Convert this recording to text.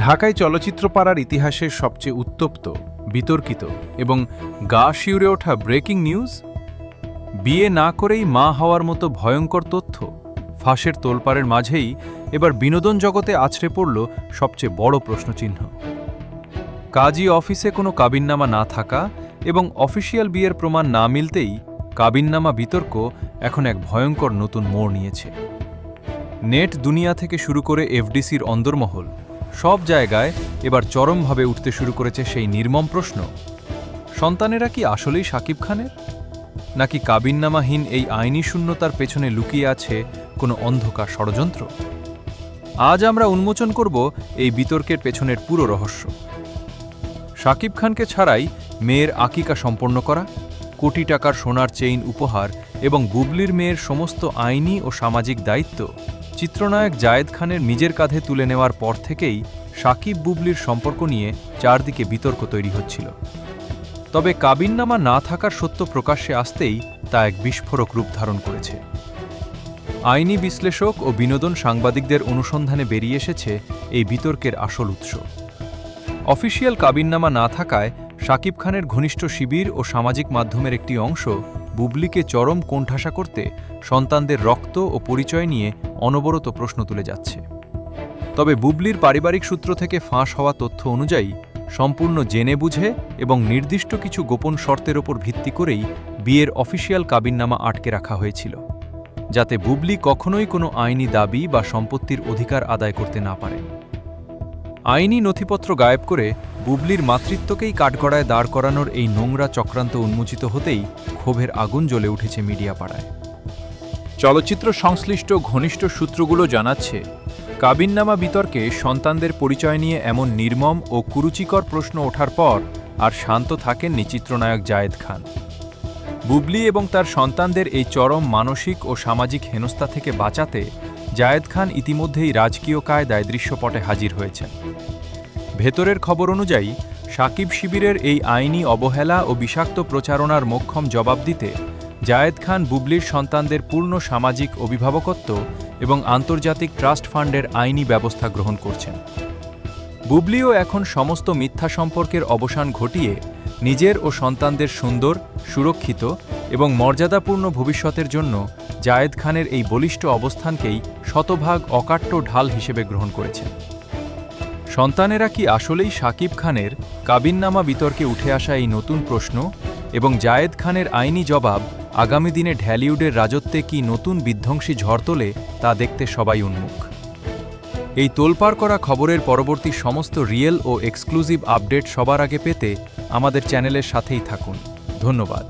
ঢাকায় চলচ্চিত্র পাড়ার ইতিহাসের সবচেয়ে উত্তপ্ত, বিতর্কিত এবং গা শিউরে ওঠা ব্রেকিং নিউজ, বিয়ে না করেই মা হওয়ার মতো ভয়ঙ্কর তথ্য ফাঁসের তোলপাড়ের মাঝেই এবার বিনোদন জগতে আছড়ে পড়ল সবচেয়ে বড় প্রশ্নচিহ্ন। কাজী অফিসে কোনো কাবিননামা না থাকা এবং অফিসিয়াল বিয়ের প্রমাণ না মিলতেই কাবিননামা বিতর্ক এখন এক ভয়ঙ্কর নতুন মোড় নিয়েছে। নেট দুনিয়া থেকে শুরু করে এফডিসির অন্দরমহল সব জায়গায় এবার চরমভাবে উঠতে শুরু করেছে সেই নির্মম প্রশ্ন, সন্তানেরা কি আসলেই শাকিব খানের, নাকি কাবিননামাহীন এই আইনি শূন্যতার পেছনে লুকিয়ে আছে কোনো অন্ধকার ষড়যন্ত্র? আজ আমরা উন্মোচন করব এই বিতর্কের পেছনের পুরো রহস্য। শাকিব খানকে ছাড়াই মেয়ের আকিকা সম্পন্ন করা, কোটি টাকার সোনার চেইন উপহার এবং বুবলির মেয়ের সমস্ত আইনি ও সামাজিক দায়িত্ব চিত্রনায়ক জায়েদ খানের নিজের কাঁধে তুলে নেওয়ার পর থেকেই শাকিব বুবলির সম্পর্ক নিয়ে চারদিকে বিতর্ক তৈরি হচ্ছিল। তবে কাবিননামা না থাকার সত্য প্রকাশ্যে আসতেই তা এক বিস্ফোরক রূপ ধারণ করেছে। আইনি বিশ্লেষক ও বিনোদন সাংবাদিকদের অনুসন্ধানে বেরিয়ে এসেছে এই বিতর্কের আসল উৎস। অফিসিয়াল কাবিননামা না থাকায় শাকিব খানের ঘনিষ্ঠ শিবির ও সামাজিক মাধ্যমের একটি অংশ বুবলিকে চরম কোণঠাসা করতে সন্তানদের রক্ত ও পরিচয় নিয়ে অনবরত প্রশ্ন তুলে যাচ্ছে। তবে বুবলির পারিবারিক সূত্র থেকে ফাঁস হওয়া তথ্য অনুযায়ী সম্পূর্ণ জেনে বুঝে এবং নির্দিষ্ট কিছু গোপন শর্তের ওপর ভিত্তি করেই বিয়ের অফিসিয়াল কাবিননামা আটকে রাখা হয়েছিল, যাতে বুবলি কখনোই কোনো আইনি দাবি বা সম্পত্তির অধিকার আদায় করতে না পারেন। আইনি নথিপত্র গায়েব করে বুবলির মাতৃত্বকেই কাঠগড়ায় দাঁড় করানোর এই নোংরা চক্রান্ত উন্মোচিত হতেই ক্ষোভের আগুন জ্বলে উঠেছে মিডিয়া পাড়ায়। চলচ্চিত্র সংশ্লিষ্ট ঘনিষ্ঠ সূত্রগুলো জানাচ্ছে, কাবিননামা বিতর্কে সন্তানদের পরিচয় নিয়ে এমন নির্মম ও কুরুচিকর প্রশ্ন ওঠার পর আর শান্ত থাকেননি চিত্রনায়ক জায়েদ খান। বুবলি এবং তার সন্তানদের এই চরম মানসিক ও সামাজিক হেনস্থা থেকে বাঁচাতে জায়েদ খান ইতিমধ্যেই রাজকীয় কায়দায় দৃশ্যপটে হাজির হয়েছেন। ভেতরের খবর অনুযায়ী শাকিব শিবিরের এই আইনি অবহেলা ও বিষাক্ত প্রচারণার মোক্ষম জবাব দিতে জায়েদ খান বুবলির সন্তানদের পূর্ণ সামাজিক অভিভাবকত্ব এবং আন্তর্জাতিক ট্রাস্ট ফান্ডের আইনি ব্যবস্থা গ্রহণ করছেন। বুবলিও এখন সমস্ত মিথ্যা সম্পর্কের অবসান ঘটিয়ে নিজের ও সন্তানদের সুন্দর, সুরক্ষিত এবং মর্যাদাপূর্ণ ভবিষ্যতের জন্য জায়েদ খানের এই বলিষ্ঠ অবস্থানকেই শতভাগ অকাট্য ঢাল হিসেবে গ্রহণ করেছেন। সন্তানেরা কি আসলেই শাকিব খানের কাবিননামা বিতর্কে উঠে আসা এই নতুন প্রশ্ন এবং জায়েদ খানের আইনি জবাব আগামী দিনে ঢালিউডের রাজত্বে কি নতুন বিধ্বংসী ঝড় তোলে তা দেখতে সবাই উন্মুখ। এই তোলপাড় করা খবরের পরবর্তী সমস্ত রিয়েল ও এক্সক্লুসিভ আপডেট সবার আগে পেতে আমাদের চ্যানেলের সাথেই থাকুন। ধন্যবাদ।